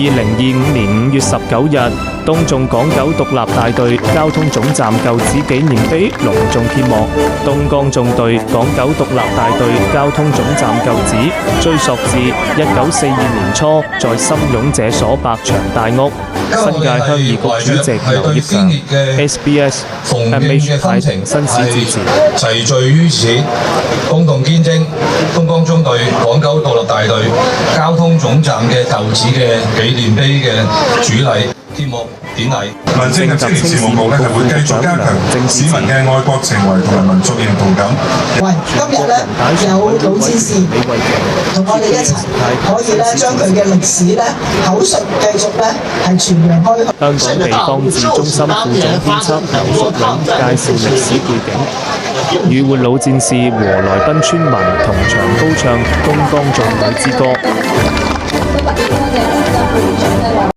2025年5月19日，東眾港九獨立大隊交通總站舊址紀念碑隆重揭幕。東江縱隊港九獨立大隊交通總站舊址追溯至1942年初在深涌這所白牆大屋。新界鄉議局主席劉業強 SBS MH 太平紳士致辭。齊聚於此，共同見證東江縱隊港九獨立大隊交通總站嘅舊址嘅紀念碑嘅主禮揭幕典禮。民政及青年事務局係會繼續加強市民嘅愛國情懷同埋民族認同感。喂，今日咧有老戰士同我哋一齊，可以咧將佢嘅歷史咧口述繼續咧係傳揚開去。香港地方志中心副總編輯劉淑永介紹歷史背景，與會老戰士和來賓村民同場高唱東江縱隊之歌。